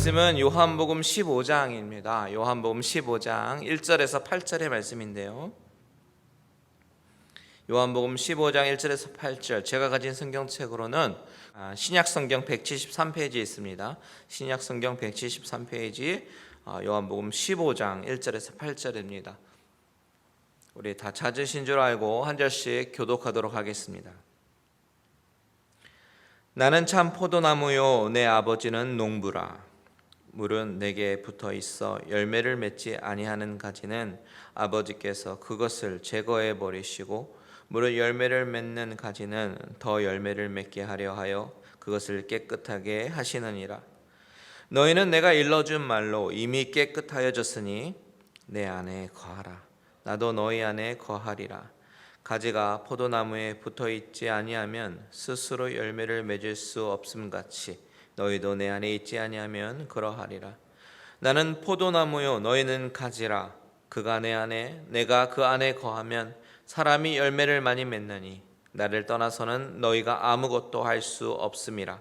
말씀은 요한복음 15장입니다. 요한복음 15장 1절에서 8절의 말씀인데요. 요한복음 15장 1절에서 8절, 제가 가진 성경책으로는 신약성경 173페이지에 있습니다. 신약성경 173페이지 요한복음 15장 1절에서 8절입니다. 우리 다 찾으신 줄 알고 한 절씩 교독하도록 하겠습니다. 나는 참 포도나무요 내 아버지는 농부라. 물은 내게 붙어 있어 열매를 맺지 아니하는 가지는 아버지께서 그것을 제거해 버리시고, 물은 열매를 맺는 가지는 더 열매를 맺게 하려 하여 그것을 깨끗하게 하시느니라. 너희는 내가 일러준 말로 이미 깨끗하여졌으니 내 안에 거하라. 나도 너희 안에 거하리라. 가지가 포도나무에 붙어 있지 아니하면 스스로 열매를 맺을 수 없음 같이 너희도 내 안에 있지 아니하면 그러하리라. 나는 포도나무요 너희는 가지라. 그가 내 안에 내가 그 안에 거하면 사람이 열매를 많이 맺느니 나를 떠나서는 너희가 아무것도 할 수 없음이라.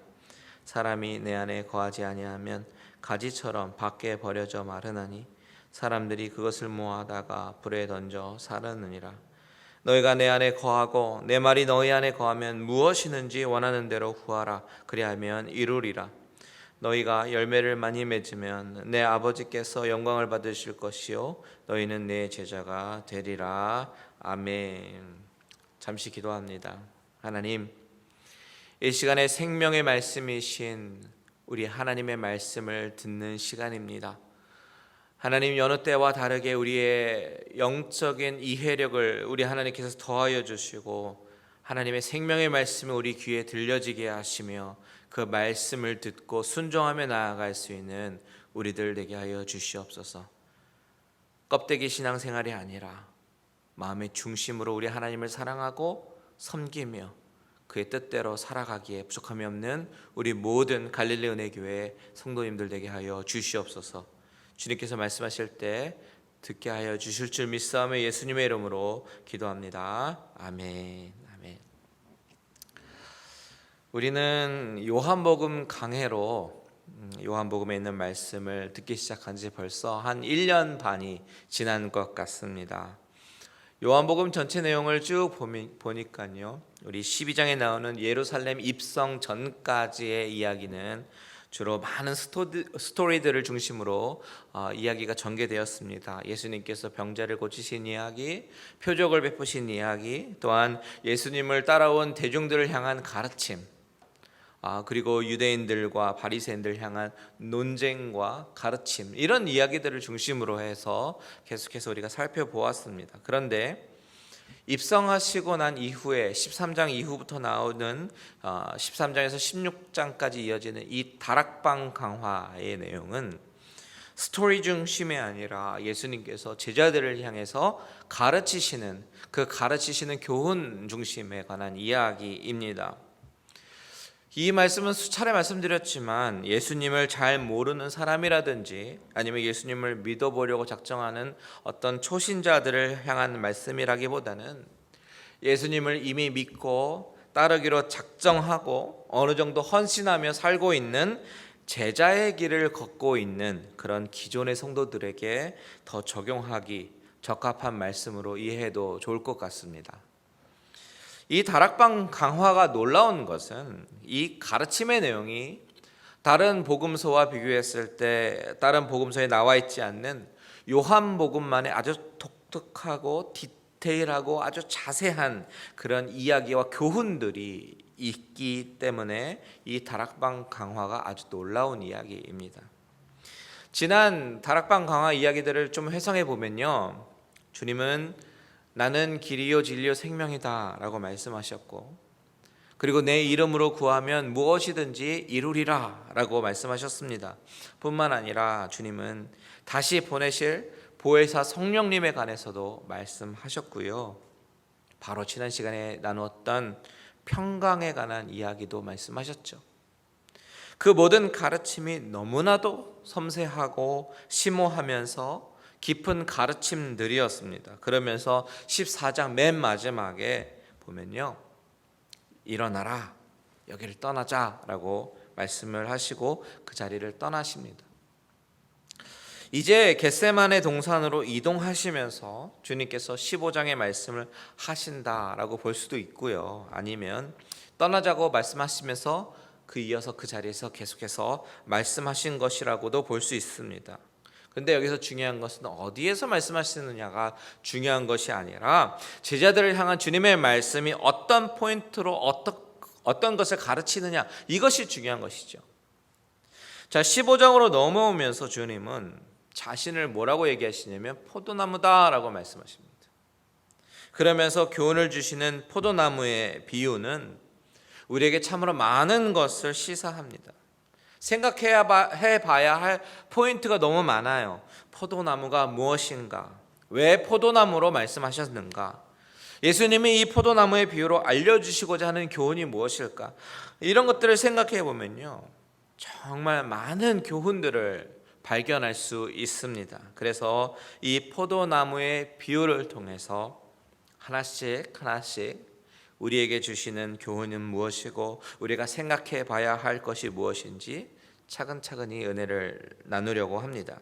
사람이 내 안에 거하지 아니하면 가지처럼 밖에 버려져 마르나니 사람들이 그것을 모아다가 불에 던져 사르느니라. 너희가 내 안에 거하고 내 말이 너희 안에 거하면 무엇이든지 원하는 대로 구하라. 그리하면 이루리라. 너희가 열매를 많이 맺으면 내 아버지께서 영광을 받으실 것이요 너희는 내 제자가 되리라. 아멘. 잠시 기도합니다. 하나님, 이 시간에 생명의 말씀이신 우리 하나님의 말씀을 듣는 시간입니다. 하나님, 여느 때와 다르게 우리의 영적인 이해력을 우리 하나님께서 더하여 주시고 하나님의 생명의 말씀을 우리 귀에 들려지게 하시며 그 말씀을 듣고 순종하며 나아갈 수 있는 우리들 되게 하여 주시옵소서. 껍데기 신앙생활이 아니라 마음의 중심으로 우리 하나님을 사랑하고 섬기며 그의 뜻대로 살아가기에 부족함이 없는 우리 모든 갈릴리 은혜교회 성도님들 되게 하여 주시옵소서. 주님께서 말씀하실 때 듣게 하여 주실 줄 믿사오며 예수님의 이름으로 기도합니다. 아멘. 아멘. 우리는 요한복음 강해로 요한복음에 있는 말씀을 듣기 시작한 지 벌써 한 1년 반이 지난 것 같습니다. 요한복음 전체 내용을 쭉 보니까요, 우리 12장에 나오는 예루살렘 입성 전까지의 이야기는 주로 많은 스토리들을 중심으로 이야기가 전개되었습니다. 예수님께서 병자를 고치신 이야기, 표적을 베푸신 이야기, 또한 예수님을 따라온 대중들을 향한 가르침, 그리고 유대인들과 바리새인들 향한 논쟁과 가르침, 이런 이야기들을 중심으로 해서 계속해서 우리가 살펴보았습니다. 그런데 입성하시고 난 이후에 13장 이후부터 나오는 13장에서 16장까지 이어지는 이 다락방 강화의 내용은 스토리 중심이 아니라 예수님께서 제자들을 향해서 가르치시는 교훈 중심에 관한 이야기입니다. 이 말씀은 수차례 말씀드렸지만 예수님을 잘 모르는 사람이라든지 아니면 예수님을 믿어보려고 작정하는 어떤 초신자들을 향한 말씀이라기보다는 예수님을 이미 믿고 따르기로 작정하고 어느 정도 헌신하며 살고 있는 제자의 길을 걷고 있는 그런 기존의 성도들에게 더 적용하기 적합한 말씀으로 이해해도 좋을 것 같습니다. 이 다락방 강화가 놀라운 것은 이 가르침의 내용이 다른 복음서와 비교했을 때 다른 복음서에 나와 있지 않는 요한복음만의 아주 독특하고 디테일하고 아주 자세한 그런 이야기와 교훈들이 있기 때문에 이 다락방 강화가 아주 놀라운 이야기입니다. 지난 다락방 강화 이야기들을 좀 회상해 보면요, 주님은 나는 길이요 진리요 생명이다 라고 말씀하셨고, 그리고 내 이름으로 구하면 무엇이든지 이루리라 라고 말씀하셨습니다. 뿐만 아니라 주님은 다시 보내실 보혜사 성령님에 관해서도 말씀하셨고요, 바로 지난 시간에 나누었던 평강에 관한 이야기도 말씀하셨죠. 그 모든 가르침이 너무나도 섬세하고 심오하면서 깊은 가르침들이었습니다. 그러면서 14장 맨 마지막에 보면요, 일어나라, 여기를 떠나자 라고 말씀을 하시고 그 자리를 떠나십니다. 이제 겟세마네 동산으로 이동하시면서 주님께서 15장의 말씀을 하신다라고 볼 수도 있고요. 아니면 떠나자고 말씀하시면서 그 이어서 그 자리에서 계속해서 말씀하신 것이라고도 볼 수 있습니다. 근데 여기서 중요한 것은 어디에서 말씀하시느냐가 중요한 것이 아니라 제자들을 향한 주님의 말씀이 어떤 포인트로 어떤 것을 가르치느냐, 이것이 중요한 것이죠. 자, 15장으로 넘어오면서 주님은 자신을 뭐라고 얘기하시냐면 포도나무다라고 말씀하십니다. 그러면서 교훈을 주시는 포도나무의 비유는 우리에게 참으로 많은 것을 시사합니다. 생각해봐야 할 포인트가 너무 많아요. 포도나무가 무엇인가? 왜 포도나무로 말씀하셨는가? 예수님이 이 포도나무의 비유로 알려주시고자 하는 교훈이 무엇일까? 이런 것들을 생각해 보면요, 정말 많은 교훈들을 발견할 수 있습니다. 그래서 이 포도나무의 비유를 통해서 하나씩 우리에게 주시는 교훈은 무엇이고 우리가 생각해 봐야 할 것이 무엇인지 차근차근히 은혜를 나누려고 합니다.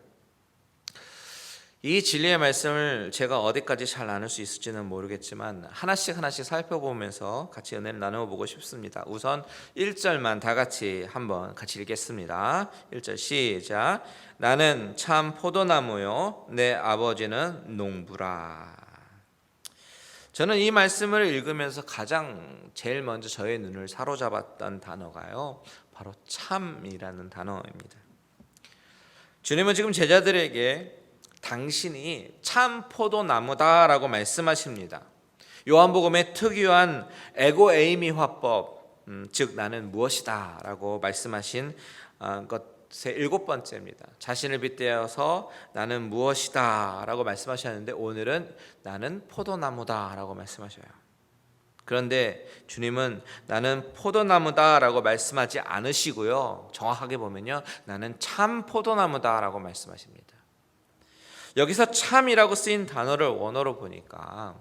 이 진리의 말씀을 제가 어디까지 잘 나눌 수 있을지는 모르겠지만 하나씩 살펴보면서 같이 은혜를 나눠보고 싶습니다. 우선 1절만 다 같이 한번 같이 읽겠습니다. 1절 시작. 나는 참 포도나무요 내 아버지는 농부라. 저는 이 말씀을 읽으면서 제일 먼저 저의 눈을 사로잡았던 단어가요, 바로 참이라는 단어입니다. 주님은 지금 제자들에게 당신이 참 포도나무다라고 말씀하십니다. 요한복음의 특유한 에고에이미 화법, 즉 나는 무엇이다 라고 말씀하신 것의 7번째입니다. 자신을 빗대어서 나는 무엇이다 라고 말씀하셨는데 오늘은 나는 포도나무다 라고 말씀하셔요. 그런데 주님은 나는 포도나무다 라고 말씀하지 않으시고요, 정확하게 보면요, 나는 참 포도나무다 라고 말씀하십니다. 여기서 참이라고 쓰인 단어를 원어로 보니까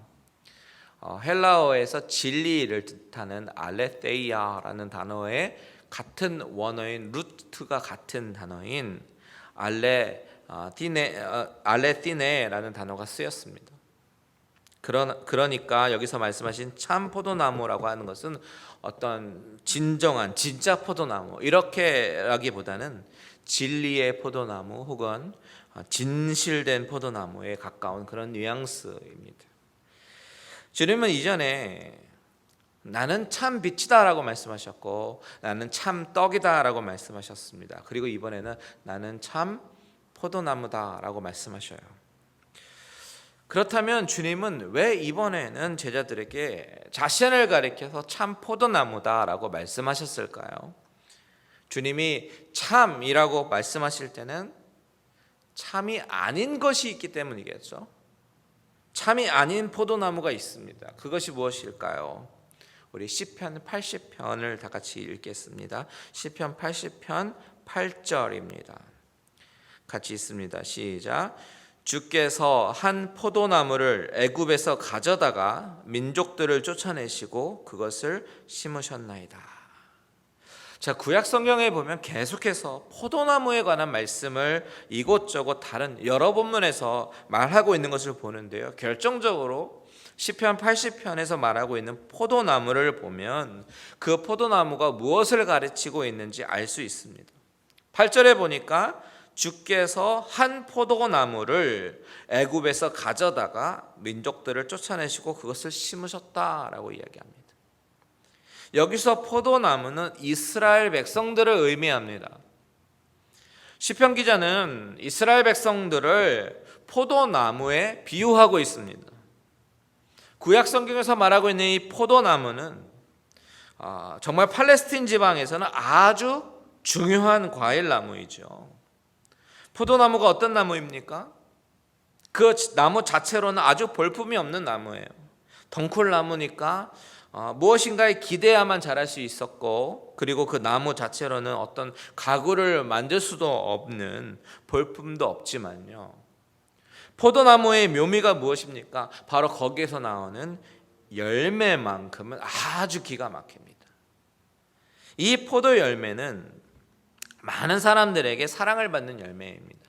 헬라어에서 진리를 뜻하는 알레테이아라는 단어의 같은 원어인 루트가 같은 단어인 알레티네라는 단어가 쓰였습니다. 그러니까 여기서 말씀하신 참 포도나무라고 하는 것은 어떤 진정한 진짜 포도나무 이렇게라기보다는 진리의 포도나무 혹은 진실된 포도나무에 가까운 그런 뉘앙스입니다. 주님은 이전에 나는 참 빛이다 라고 말씀하셨고 나는 참 떡이다 라고 말씀하셨습니다. 그리고 이번에는 나는 참 포도나무다 라고 말씀하셔요. 그렇다면 주님은 왜 이번에는 제자들에게 자신을 가리켜서 참 포도나무다 라고 말씀하셨을까요? 주님이 참이라고 말씀하실 때는 참이 아닌 것이 있기 때문이겠죠. 참이 아닌 포도나무가 있습니다. 그것이 무엇일까요? 우리 시편 80편을 다 같이 읽겠습니다. 시편 80편 8절입니다. 같이 읽습니다. 시작. 주께서 한 포도나무를 애굽에서 가져다가 민족들을 쫓아내시고 그것을 심으셨나이다. 자, 구약 성경에 보면 계속해서 포도나무에 관한 말씀을 이곳저곳 다른 여러 본문에서 말하고 있는 것을 보는데요, 결정적으로 시편 80편에서 말하고 있는 포도나무를 보면 그 포도나무가 무엇을 가르치고 있는지 알 수 있습니다. 8절에 보니까 주께서 한 포도나무를 애굽에서 가져다가 민족들을 쫓아내시고 그것을 심으셨다라고 이야기합니다. 여기서 포도나무는 이스라엘 백성들을 의미합니다. 시편 기자는 이스라엘 백성들을 포도나무에 비유하고 있습니다. 구약 성경에서 말하고 있는 이 포도나무는 정말 팔레스틴 지방에서는 아주 중요한 과일나무이죠. 포도나무가 어떤 나무입니까? 그 나무 자체로는 아주 볼품이 없는 나무예요. 덩쿨나무니까 무엇인가에 기대야만 자랄 수 있었고, 그리고 그 나무 자체로는 어떤 가구를 만들 수도 없는 볼품도 없지만요, 포도나무의 묘미가 무엇입니까? 바로 거기에서 나오는 열매만큼은 아주 기가 막힙니다. 이 포도 열매는 많은 사람들에게 사랑을 받는 열매입니다.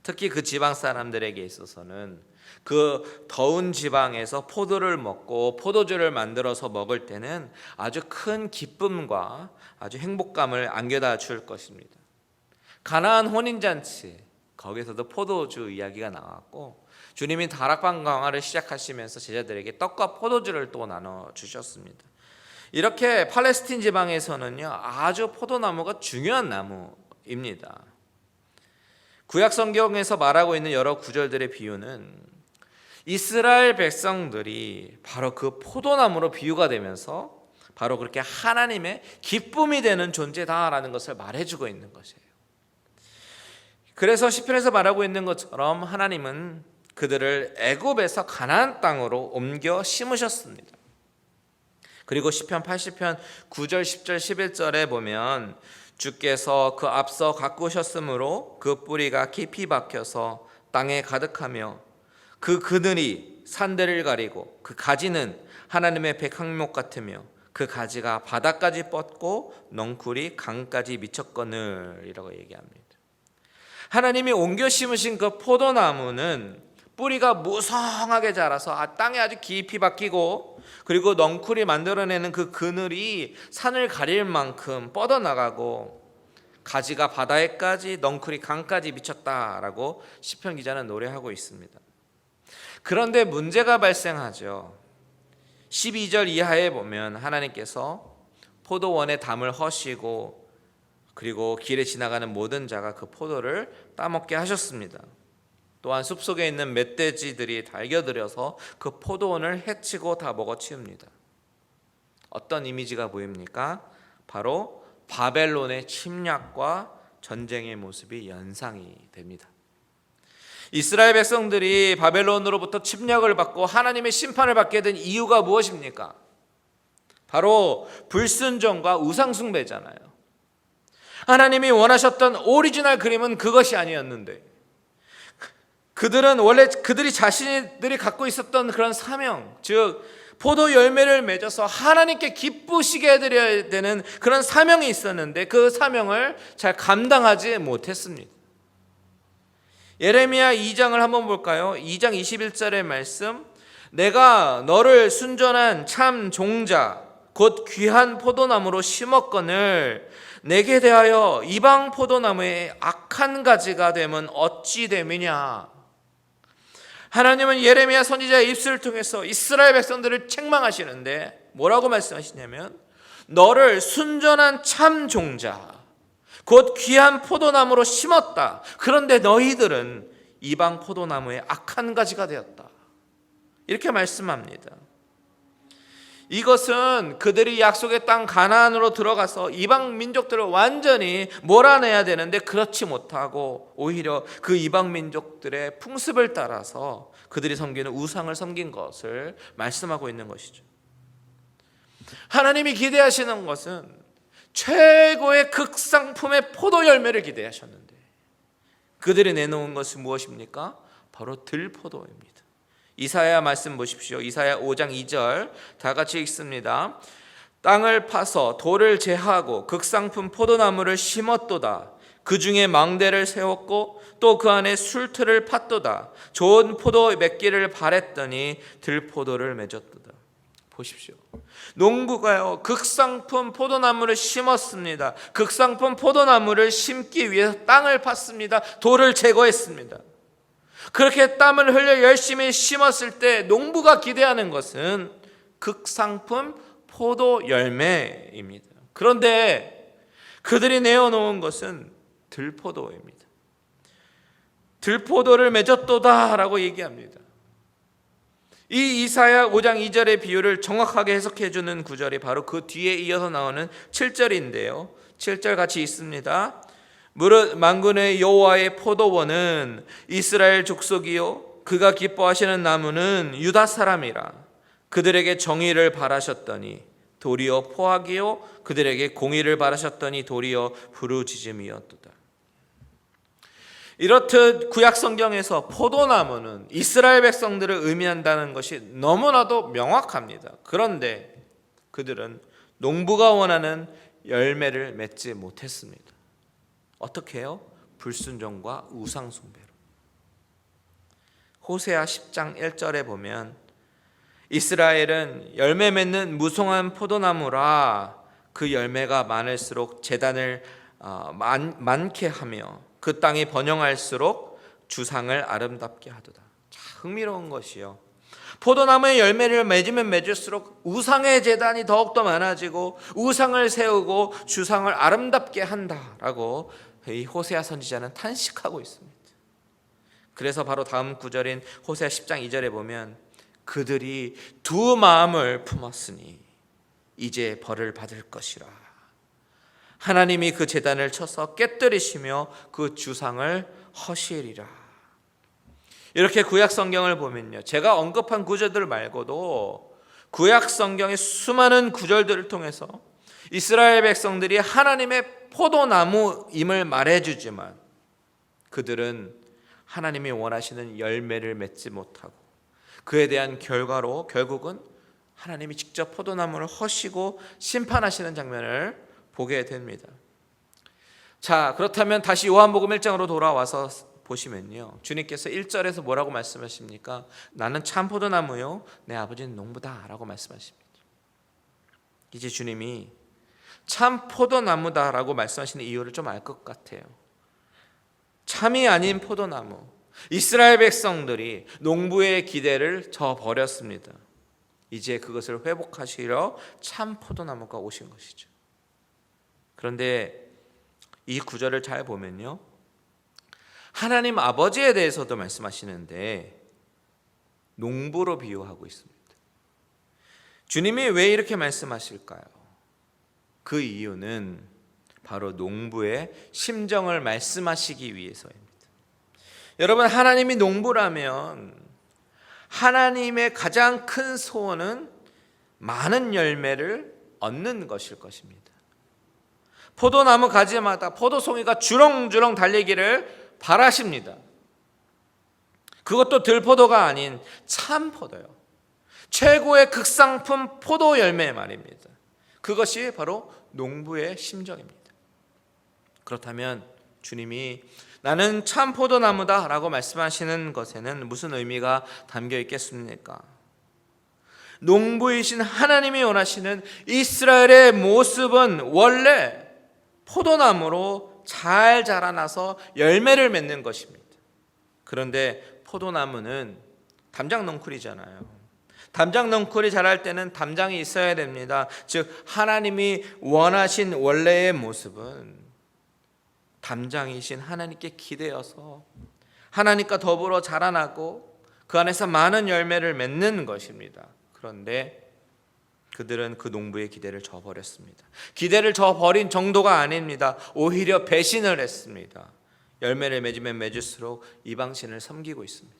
특히 그 지방 사람들에게 있어서는 그 더운 지방에서 포도를 먹고 포도주를 만들어서 먹을 때는 아주 큰 기쁨과 아주 행복감을 안겨다 줄 것입니다. 가나안 혼인잔치, 거기서도 포도주 이야기가 나왔고 주님이 다락방 강화를 시작하시면서 제자들에게 떡과 포도주를 또 나눠주셨습니다. 이렇게 팔레스틴 지방에서는요, 아주 포도나무가 중요한 나무입니다. 구약 성경에서 말하고 있는 여러 구절들의 비유는 이스라엘 백성들이 바로 그 포도나무로 비유가 되면서 바로 그렇게 하나님의 기쁨이 되는 존재다라는 것을 말해주고 있는 것이에요. 그래서 시편에서 말하고 있는 것처럼 하나님은 그들을 애굽에서 가나안 땅으로 옮겨 심으셨습니다. 그리고 시편 80편 9절 10절 11절에 보면 주께서 그 앞서 가꾸셨으므로 그 뿌리가 깊이 박혀서 땅에 가득하며 그 그늘이 산들을 가리고 그 가지는 하나님의 백항목 같으며 그 가지가 바다까지 뻗고 넝쿨이 강까지 미쳤거늘이라고 얘기합니다. 하나님이 옮겨 심으신 그 포도나무는 뿌리가 무성하게 자라서 땅에 아주 깊이 박히고 그리고 넝쿨이 만들어내는 그 그늘이 산을 가릴 만큼 뻗어나가고 가지가 바다에까지 넝쿨이 강까지 미쳤다라고 시편 기자는 노래하고 있습니다. 그런데 문제가 발생하죠. 12절 이하에 보면 하나님께서 포도원에 담을 허시고 그리고 길에 지나가는 모든 자가 그 포도를 따먹게 하셨습니다. 또한 숲속에 있는 멧돼지들이 달겨들어서 그 포도원을 해치고 다 먹어치웁니다. 어떤 이미지가 보입니까? 바로 바벨론의 침략과 전쟁의 모습이 연상이 됩니다. 이스라엘 백성들이 바벨론으로부터 침략을 받고 하나님의 심판을 받게 된 이유가 무엇입니까? 바로 불순종과 우상숭배잖아요. 하나님이 원하셨던 오리지널 그림은 그것이 아니었는데 그들은 원래 그들이 자신들이 갖고 있었던 그런 사명, 즉 포도 열매를 맺어서 하나님께 기쁘시게 해드려야 되는 그런 사명이 있었는데 그 사명을 잘 감당하지 못했습니다. 예레미야 2장을 한번 볼까요? 2장 21절의 말씀, 내가 너를 순전한 참 종자 곧 귀한 포도나무로 심었거늘 내게 대하여 이방 포도나무의 악한 가지가 되면 어찌 됨이냐. 하나님은 예레미야 선지자의 입술을 통해서 이스라엘 백성들을 책망하시는데 뭐라고 말씀하시냐면 너를 순전한 참 종자 곧 귀한 포도나무로 심었다. 그런데 너희들은 이방 포도나무의 악한 가지가 되었다. 이렇게 말씀합니다. 이것은 그들이 약속의 땅 가나안으로 들어가서 이방 민족들을 완전히 몰아내야 되는데 그렇지 못하고 오히려 그 이방 민족들의 풍습을 따라서 그들이 섬기는 우상을 섬긴 것을 말씀하고 있는 것이죠. 하나님이 기대하시는 것은 최고의 극상품의 포도 열매를 기대하셨는데 그들이 내놓은 것은 무엇입니까? 바로 들포도입니다. 이사야 말씀 보십시오. 이사야 5장 2절 다 같이 읽습니다. 땅을 파서 돌을 제하고 극상품 포도나무를 심었도다. 그 중에 망대를 세웠고 또 그 안에 술틀을 팠도다. 좋은 포도 맺기를 바랬더니 들포도를 맺었도다. 보십시오. 농부가요 극상품 포도나무를 심었습니다. 극상품 포도나무를 심기 위해서 땅을 팠습니다. 돌을 제거했습니다. 그렇게 땀을 흘려 열심히 심었을 때 농부가 기대하는 것은 극상품 포도 열매입니다. 그런데 그들이 내어놓은 것은 들포도입니다. 들포도를 맺었도다라고 얘기합니다. 이 이사야 5장 2절의 비유를 정확하게 해석해주는 구절이 바로 그 뒤에 이어서 나오는 7절인데요. 7절 같이 있습니다. 무릇 만군의 여호와의 포도원은 이스라엘 족속이요 그가 기뻐하시는 나무는 유다 사람이라. 그들에게 정의를 바라셨더니 도리어 포악이요 그들에게 공의를 바라셨더니 도리어 부르짖음이었도다. 이렇듯 구약 성경에서 포도나무는 이스라엘 백성들을 의미한다는 것이 너무나도 명확합니다. 그런데 그들은 농부가 원하는 열매를 맺지 못했습니다. 어떻게 해요? 불순종과 우상숭배로. 호세아 10장 1절에 보면 이스라엘은 열매 맺는 무성한 포도나무라 그 열매가 많을수록 제단을 많게 하며 그 땅이 번영할수록 주상을 아름답게 하도다. 참 흥미로운 것이요, 포도나무의 열매를 맺으면 맺을수록 우상의 제단이 더욱더 많아지고 우상을 세우고 주상을 아름답게 한다라고 이 호세아 선지자는 탄식하고 있습니다. 그래서 바로 다음 구절인 호세아 10장 2절에 보면 그들이 두 마음을 품었으니 이제 벌을 받을 것이라. 하나님이 그 제단을 쳐서 깨뜨리시며 그 주상을 허시리라. 이렇게 구약 성경을 보면요, 제가 언급한 구절들 말고도 구약 성경의 수많은 구절들을 통해서 이스라엘 백성들이 하나님의 포도나무임을 말해주지만 그들은 하나님이 원하시는 열매를 맺지 못하고 그에 대한 결과로 결국은 하나님이 직접 포도나무를 허시고 심판하시는 장면을 보게 됩니다. 자, 그렇다면 다시 요한복음 1장으로 돌아와서 보시면요, 주님께서 1절에서 뭐라고 말씀하십니까? 나는 참 포도나무요 내 아버지는 농부다 라고 말씀하십니다. 이제 주님이 참 포도나무다 라고 말씀하시는 이유를 좀 알 것 같아요. 참이 아닌 포도나무, 이스라엘 백성들이 농부의 기대를 저버렸습니다. 이제 그것을 회복하시려 참 포도나무가 오신 것이죠. 그런데 이 구절을 잘 보면요, 하나님 아버지에 대해서도 말씀하시는데 농부로 비유하고 있습니다. 주님이 왜 이렇게 말씀하실까요? 그 이유는 바로 농부의 심정을 말씀하시기 위해서입니다. 여러분, 하나님이 농부라면 하나님의 가장 큰 소원은 많은 열매를 얻는 것일 것입니다. 포도나무 가지마다 포도송이가 주렁주렁 달리기를 바라십니다. 그것도 들포도가 아닌 참포도요, 최고의 극상품 포도 열매 말입니다. 그것이 바로 농부의 심정입니다. 그렇다면 주님이 나는 참 포도나무다 라고 말씀하시는 것에는 무슨 의미가 담겨 있겠습니까? 농부이신 하나님이 원하시는 이스라엘의 모습은 원래 포도나무로 잘 자라나서 열매를 맺는 것입니다. 그런데 포도나무는 담장 넝쿨이잖아요. 담장 넝쿨이 자랄 때는 담장이 있어야 됩니다. 즉 하나님이 원하신 원래의 모습은 담장이신 하나님께 기대어서 하나님과 더불어 자라나고 그 안에서 많은 열매를 맺는 것입니다. 그런데 그들은 그 농부의 기대를 저버렸습니다. 기대를 저버린 정도가 아닙니다. 오히려 배신을 했습니다. 열매를 맺으면 맺을수록 이방신을 섬기고 있습니다.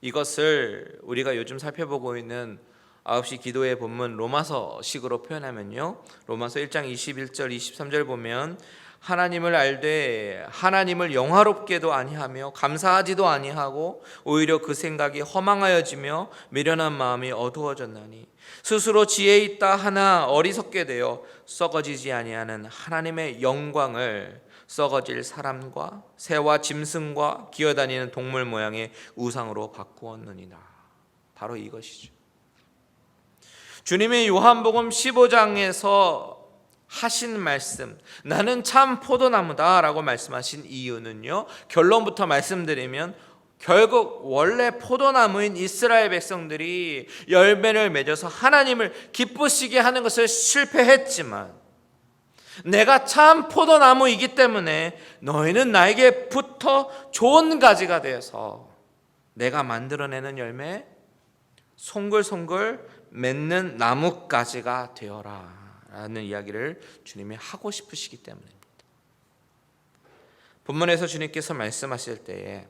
이것을 우리가 요즘 살펴보고 있는 9시 기도의 본문 로마서식으로 표현하면요, 로마서 1장 21절 23절 보면 하나님을 알되 하나님을 영화롭게도 아니하며 감사하지도 아니하고 오히려 그 생각이 허망하여지며 미련한 마음이 어두워졌나니 스스로 지혜 있다 하나 어리석게 되어 썩어지지 아니하는 하나님의 영광을 썩어질 사람과 새와 짐승과 기어다니는 동물 모양의 우상으로 바꾸었느니라. 바로 이것이죠. 주님의 요한복음 15장에서 하신 말씀, 나는 참 포도나무다 라고 말씀하신 이유는요, 결론부터 말씀드리면 결국 원래 포도나무인 이스라엘 백성들이 열매를 맺어서 하나님을 기쁘시게 하는 것을 실패했지만 내가 참 포도나무이기 때문에 너희는 나에게 붙어 좋은 가지가 되어서 내가 만들어내는 열매 송글송글 맺는 나뭇가지가 되어라 라는 이야기를 주님이 하고 싶으시기 때문입니다. 본문에서 주님께서 말씀하실 때에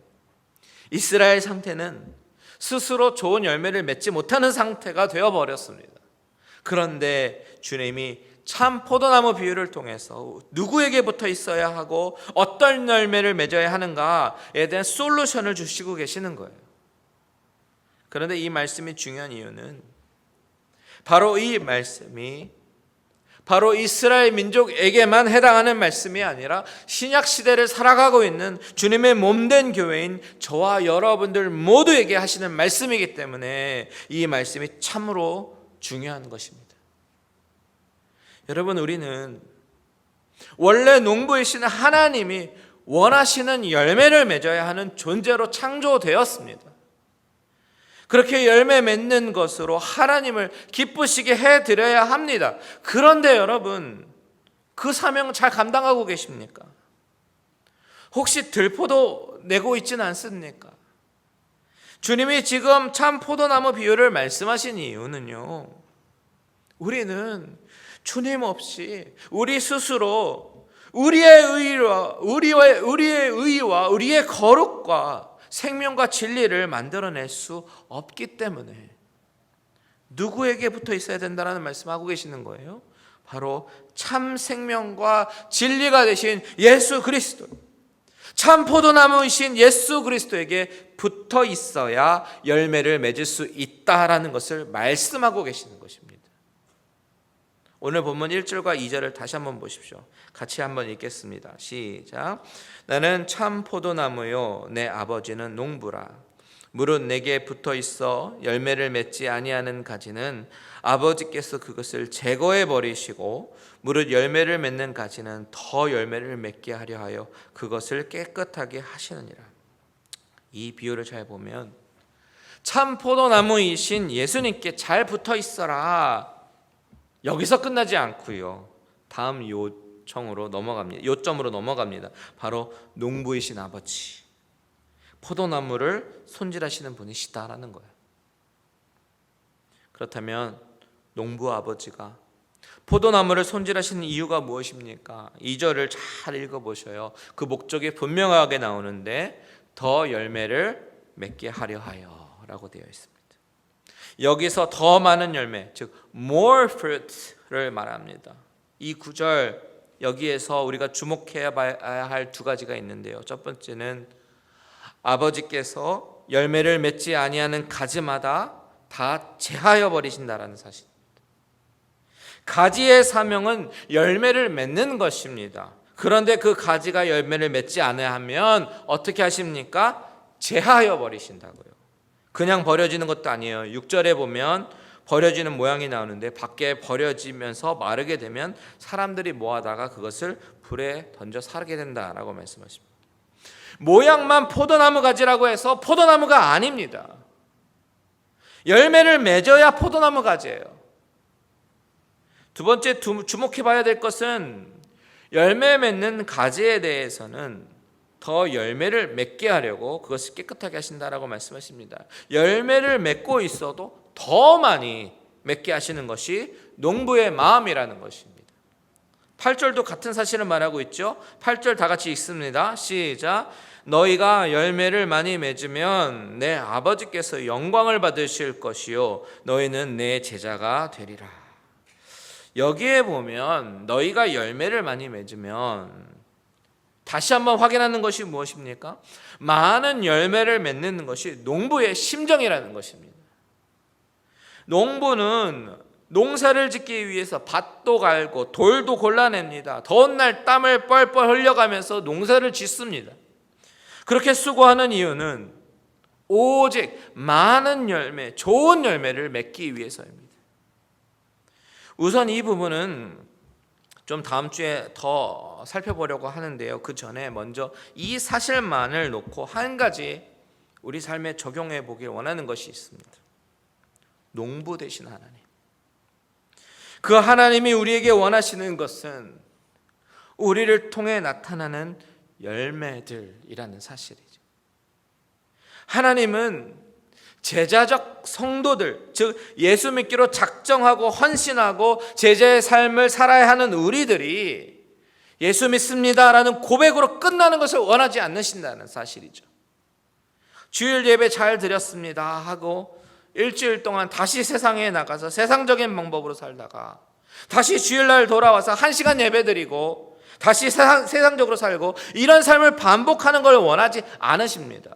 이스라엘 상태는 스스로 좋은 열매를 맺지 못하는 상태가 되어버렸습니다. 그런데 주님이 참 포도나무 비유를 통해서 누구에게 붙어 있어야 하고 어떤 열매를 맺어야 하는가에 대한 솔루션을 주시고 계시는 거예요. 그런데 이 말씀이 중요한 이유는 바로 이 말씀이 바로 이스라엘 민족에게만 해당하는 말씀이 아니라 신약 시대를 살아가고 있는 주님의 몸된 교회인 저와 여러분들 모두에게 하시는 말씀이기 때문에 이 말씀이 참으로 중요한 것입니다. 여러분, 우리는 원래 농부이신 하나님이 원하시는 열매를 맺어야 하는 존재로 창조되었습니다. 그렇게 열매 맺는 것으로 하나님을 기쁘시게 해드려야 합니다. 그런데 여러분, 그 사명 잘 감당하고 계십니까? 혹시 들포도 내고 있지는 않습니까? 주님이 지금 참 포도나무 비유를 말씀하신 이유는요, 우리는 주님 없이 우리 스스로 우리의 의와 우리의 거룩과 생명과 진리를 만들어낼 수 없기 때문에 누구에게 붙어 있어야 된다는 말씀하고 계시는 거예요? 바로 참 생명과 진리가 되신 예수 그리스도, 참 포도나무이신 예수 그리스도에게 붙어 있어야 열매를 맺을 수 있다라는 것을 말씀하고 계시는 것입니다. 오늘 본문 1절과 2절을 다시 한번 보십시오. 같이 한번 읽겠습니다. 시작. 나는 참 포도나무요 내 아버지는 농부라. 무릇 내게 붙어 있어 열매를 맺지 아니하는 가지는 아버지께서 그것을 제거해 버리시고, 무릇 열매를 맺는 가지는 더 열매를 맺게 하려 하여 그것을 깨끗하게 하시느니라. 이 비유를 잘 보면 참 포도나무이신 예수님께 잘 붙어 있어라, 여기서 끝나지 않고요, 다음 요점으로 넘어갑니다. 바로 농부이신 아버지, 포도나무를 손질하시는 분이시다라는 거예요. 그렇다면 농부 아버지가 포도나무를 손질하시는 이유가 무엇입니까? 2절을 잘 읽어보셔요. 그 목적이 분명하게 나오는데 더 열매를 맺게 하려 하여 라고 되어 있습니다. 여기서 더 많은 열매, 즉 more fruit를 말합니다. 이 구절, 여기에서 우리가 주목해야 할 두 가지가 있는데요, 첫 번째는 아버지께서 열매를 맺지 아니하는 가지마다 다 제하여 버리신다라는 사실입니다. 가지의 사명은 열매를 맺는 것입니다. 그런데 그 가지가 열매를 맺지 않아야 하면 어떻게 하십니까? 제하여 버리신다고요. 그냥 버려지는 것도 아니에요. 6절에 보면 버려지는 모양이 나오는데, 밖에 버려지면서 마르게 되면 사람들이 모아다가 그것을 불에 던져 사르게 된다라고 말씀하십니다. 모양만 포도나무 가지라고 해서 포도나무가 아닙니다. 열매를 맺어야 포도나무 가지예요. 두 번째 주목해 봐야 될 것은, 열매 맺는 가지에 대해서는 더 열매를 맺게 하려고 그것을 깨끗하게 하신다라고 말씀하십니다. 열매를 맺고 있어도 더 많이 맺게 하시는 것이 농부의 마음이라는 것입니다. 8절도 같은 사실을 말하고 있죠. 8절 다 같이 읽습니다. 시작. 너희가 열매를 많이 맺으면 내 아버지께서 영광을 받으실 것이요 너희는 내 제자가 되리라. 여기에 보면 너희가 열매를 많이 맺으면 다시 한번 확인하는 것이 무엇입니까? 많은 열매를 맺는 것이 농부의 심정이라는 것입니다. 농부는 농사를 짓기 위해서 밭도 갈고 돌도 골라냅니다. 더운 날 땀을 뻘뻘 흘려가면서 농사를 짓습니다. 그렇게 수고하는 이유는 오직 많은 열매, 좋은 열매를 맺기 위해서입니다. 우선 이 부분은 좀 다음 주에 더 살펴보려고 하는데요, 그 전에 먼저 이 사실만을 놓고 한 가지 우리 삶에 적용해 보길 원하는 것이 있습니다. 농부 되신 하나님, 그 하나님이 우리에게 원하시는 것은 우리를 통해 나타나는 열매들이라는 사실이죠. 하나님은 제자적 성도들, 즉 예수 믿기로 작정하고 헌신하고 제자의 삶을 살아야 하는 우리들이 예수 믿습니다라는 고백으로 끝나는 것을 원하지 않으신다는 사실이죠. 주일 예배 잘 드렸습니다 하고 일주일 동안 다시 세상에 나가서 세상적인 방법으로 살다가 다시 주일날 돌아와서 1시간 예배 드리고 다시 세상적으로 살고, 이런 삶을 반복하는 걸 원하지 않으십니다.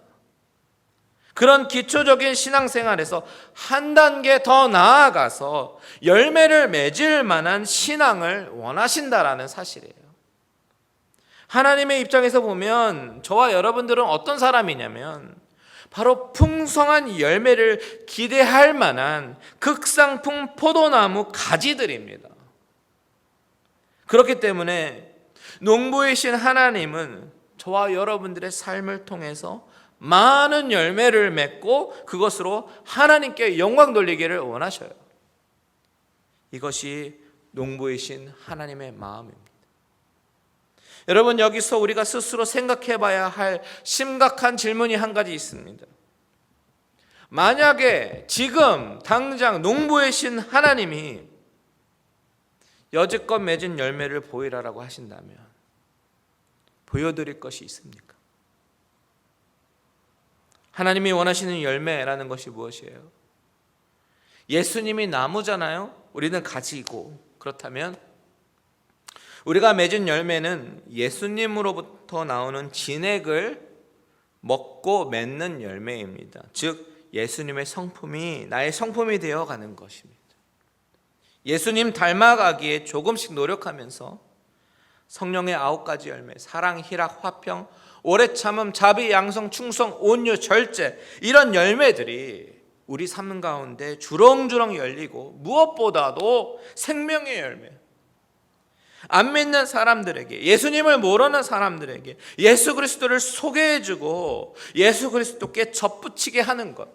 그런 기초적인 신앙생활에서 한 단계 더 나아가서 열매를 맺을 만한 신앙을 원하신다라는 사실이에요. 하나님의 입장에서 보면 저와 여러분들은 어떤 사람이냐면 바로 풍성한 열매를 기대할 만한 극상품 포도나무 가지들입니다. 그렇기 때문에 농부이신 하나님은 저와 여러분들의 삶을 통해서 많은 열매를 맺고 그것으로 하나님께 영광 돌리기를 원하셔요. 이것이 농부이신 하나님의 마음입니다. 여러분, 여기서 우리가 스스로 생각해 봐야 할 심각한 질문이 한 가지 있습니다. 만약에 지금 당장 농부이신 하나님이 여지껏 맺은 열매를 보이라라고 하신다면 보여드릴 것이 있습니까? 하나님이 원하시는 열매라는 것이 무엇이에요? 예수님이 나무잖아요. 우리는 가지고, 그렇다면 우리가 맺은 열매는 예수님으로부터 나오는 진액을 먹고 맺는 열매입니다. 즉 예수님의 성품이 나의 성품이 되어가는 것입니다. 예수님 닮아가기에 조금씩 노력하면서 성령의 9가지 열매, 사랑, 희락, 화평, 오래 참음, 자비, 양성, 충성, 온유, 절제, 이런 열매들이 우리 삶 가운데 주렁주렁 열리고 무엇보다도 생명의 열매, 안 믿는 사람들에게, 예수님을 모르는 사람들에게 예수 그리스도를 소개해주고 예수 그리스도께 접붙이게 하는 것,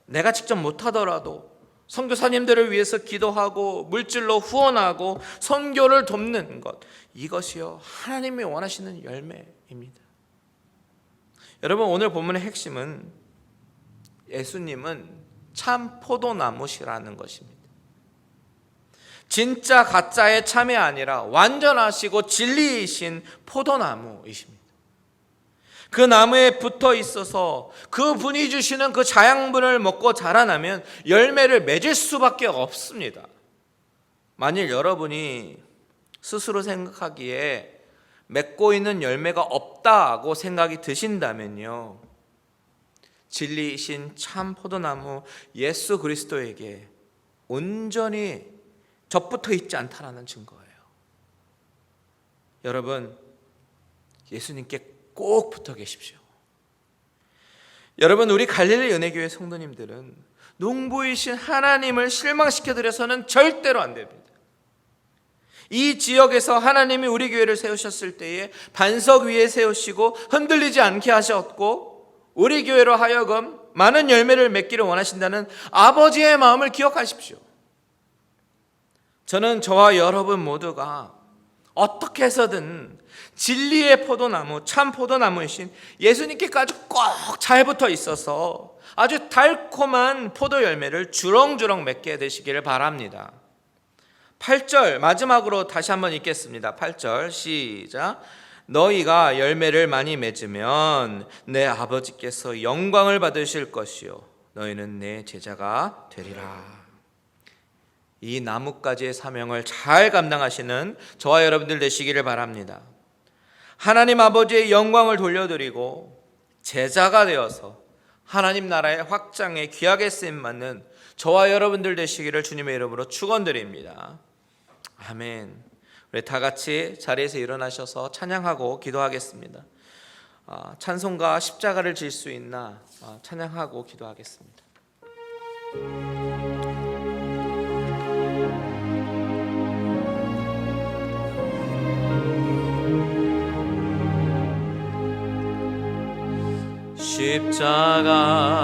내가 직접 못하더라도 선교사님들을 위해서 기도하고 물질로 후원하고 선교를 돕는 것, 이것이요 하나님이 원하시는 열매입니다. 여러분, 오늘 본문의 핵심은 예수님은 참 포도나무시라는 것입니다. 진짜 가짜의 참이 아니라 완전하시고 진리이신 포도나무이십니다. 그 나무에 붙어 있어서 그 분이 주시는 그 자양분을 먹고 자라나면 열매를 맺을 수밖에 없습니다. 만일 여러분이 스스로 생각하기에 맺고 있는 열매가 없다고 생각이 드신다면요, 진리이신 참 포도나무 예수 그리스도에게 온전히 접붙어 있지 않다라는 증거예요. 여러분, 예수님께 꼭 붙어 계십시오. 여러분, 우리 갈릴리 은혜교회 성도님들은 농부이신 하나님을 실망시켜드려서는 절대로 안 됩니다. 이 지역에서 하나님이 우리 교회를 세우셨을 때에 반석 위에 세우시고 흔들리지 않게 하셨고 우리 교회로 하여금 많은 열매를 맺기를 원하신다는 아버지의 마음을 기억하십시오. 저는 저와 여러분 모두가 어떻게 해서든 진리의 포도나무, 참 포도나무이신 예수님께까지 꼭 잘 붙어 있어서 아주 달콤한 포도 열매를 주렁주렁 맺게 되시기를 바랍니다. 8절 마지막으로 다시 한번 읽겠습니다. 8절 시작. 너희가 열매를 많이 맺으면 내 아버지께서 영광을 받으실 것이요 너희는 내 제자가 되리라. 이 나뭇가지의 사명을 잘 감당하시는 저와 여러분들 되시기를 바랍니다. 하나님 아버지의 영광을 돌려드리고 제자가 되어서 하나님 나라의 확장에 귀하게 쓰임받는 저와 여러분들 되시기를 주님의 이름으로 축원드립니다. 아멘. 우리 다 같이 자리에서 일어나셔서 찬양하고 기도하겠습니다. 찬송가 십자가를 질 수 있나 찬양하고 기도하겠습니다.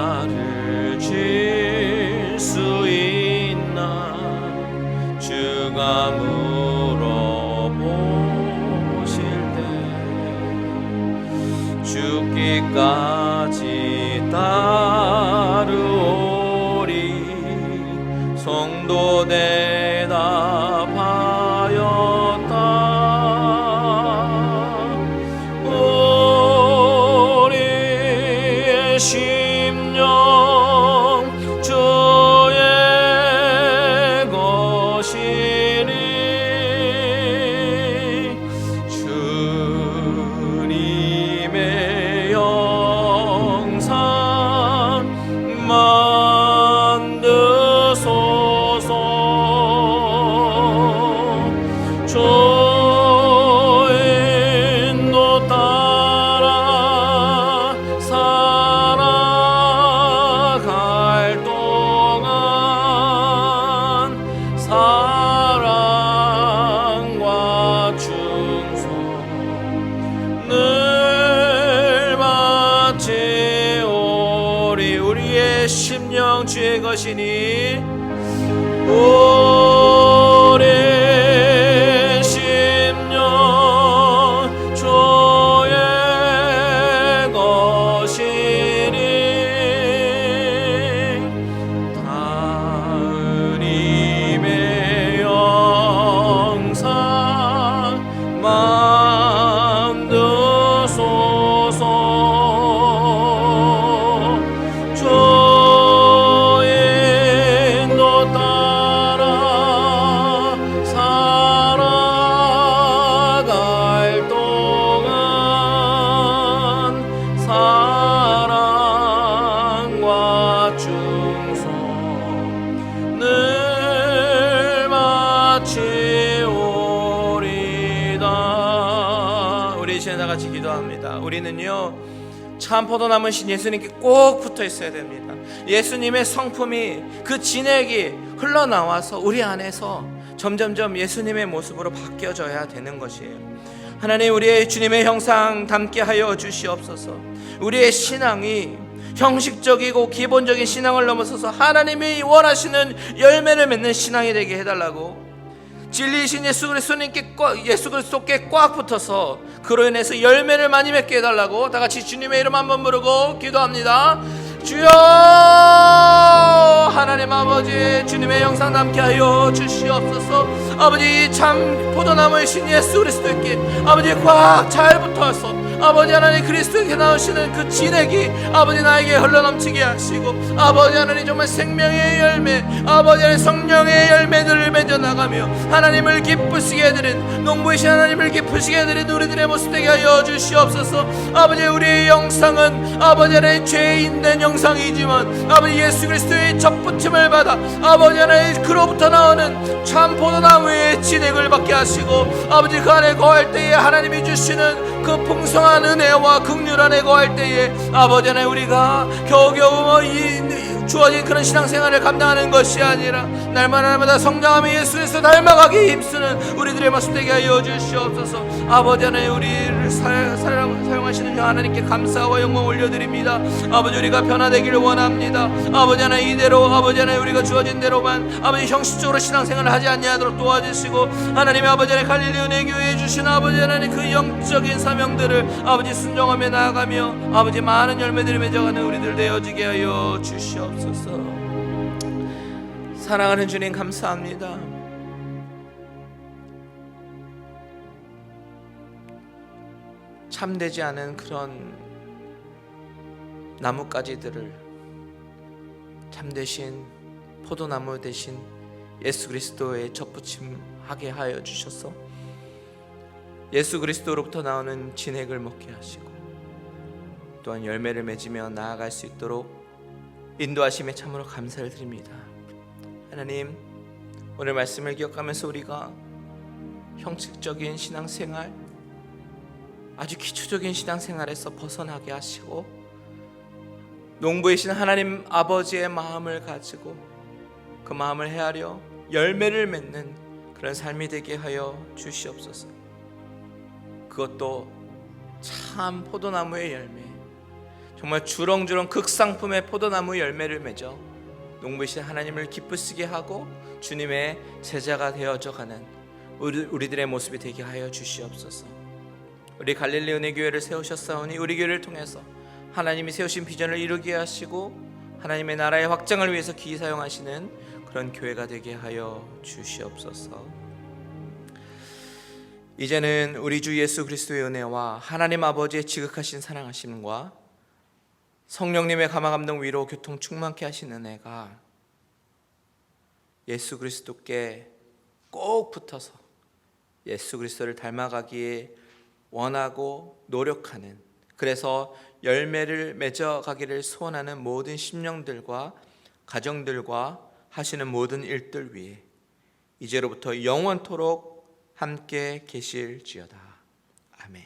십자가를 질 수 있나 주가 물어보실 때 죽기까지 따르오리 성도 대답하였다. 심령 주의 것이니 주님의 영상 것이니 오랜 심령 주의 것이니 닿은 힘의 영상 만드소서. 주의 인도 따라 살아갈 동안 사랑과 충성 늘 바치오리다. 우리 이제 다 같이 기도합니다. 우리는요 참 포도나무신 예수님께 꼭 붙어 있어야 됩니다. 예수님의 성품이, 그 진액이 흘러나와서 우리 안에서 점점점 예수님의 모습으로 바뀌어져야 되는 것이에요. 하나님, 우리의 주님의 형상 담게 하여 주시옵소서. 우리의 신앙이 형식적이고 기본적인 신앙을 넘어서서 하나님이 원하시는 열매를 맺는 신앙이 되게 해달라고, 진리이신 예수 그리스도께 꽉 붙어서 그로 인해서 열매를 많이 맺게 해달라고 다 같이 주님의 이름 한번 부르고 기도합니다. 주여, 하나님 아버지, 주님의 영상 남게 하여 주시옵소서. 아버지, 참 포도나무이신 예수 그리스도께 아버지 꽉 잘 붙어서 아버지 하나님 그리스도께 나오시는 그 진액이 아버지 나에게 흘러넘치게 하시고, 아버지 하나님 정말 생명의 열매, 아버지 하나님 성령의 열매들을 맺어 나가며 하나님을 기쁘시게 해드린, 농부이신 하나님을 기쁘시게 해드린 우리들의 모습 되게 하여 주시옵소서. 아버지, 우리의 영상은 아버지 하나님 죄인된 영상이지만 아버지 예수 그리스도의 접붙임을 받아 아버지 하나님 그로부터 나오는 참 포도나무의 진액을 받게 하시고, 아버지 그 안에 거할 때에 하나님이 주시는 그 풍성한 은혜와 긍휼 안에 거할 때에 아버지 하나님 우리가 겨우겨우 주어진 그런 신앙생활을 감당하는 것이 아니라 날마다 성장하며 예수에서 닮아가기 힘쓰는 우리들의 모습 되게 하여 주시옵소서. 아버지 하나님, 우리를 사용하시는 하나님께 감사와 영광 올려드립니다. 아버지, 우리가 변화되기를 원합니다. 아버지 하나님, 이대로 아버지 하나님 우리가 주어진 대로만 아버지 형식적으로 신앙생활을 하지 않냐도록 도와주시고, 하나님의 아버지 하나님 갈릴리 은혜교회에 주신 아버지 하나님 그 영적인 사명들을 아버지 순종하며 나아가며 아버지 많은 열매들을 맺어가는 우리들 되어지게 하여 주시옵소서. 사랑하는 주님, 감사합니다. 참되지 않은 그런 나뭇가지들을 참되신 포도나무 대신 예수 그리스도의 접붙임하게 하여 주셔서 예수 그리스도로부터 나오는 진액을 먹게 하시고, 또한 열매를 맺으며 나아갈 수 있도록 인도하심에 참으로 감사를 드립니다. 하나님, 오늘 말씀을 기억하면서 우리가 형식적인 신앙생활, 아주 기초적인 신앙생활에서 벗어나게 하시고 농부이신 하나님 아버지의 마음을 가지고 그 마음을 헤아려 열매를 맺는 그런 삶이 되게 하여 주시옵소서. 그것도 참 포도나무의 열매, 정말 주렁주렁 극상품의 포도나무 열매를 맺어 농부이신 하나님을 기쁘시게 하고 주님의 제자가 되어져가는 우리들의 모습이 되게 하여 주시옵소서. 우리 갈릴리 은혜교회를 세우셨사오니 우리 교회를 통해서 하나님이 세우신 비전을 이루게 하시고 하나님의 나라의 확장을 위해서 기사용하시는 그런 교회가 되게 하여 주시옵소서. 이제는 우리 주 예수 그리스도의 은혜와 하나님 아버지의 지극하신 사랑하심과 성령님의 감화감동 위로 교통 충만케 하신 은혜가 예수 그리스도께 꼭 붙어서 예수 그리스도를 닮아가기에 원하고 노력하는, 그래서 열매를 맺어가기를 소원하는 모든 심령들과 가정들과 하시는 모든 일들 위에 이제로부터 영원토록 함께 계실지어다. 아멘.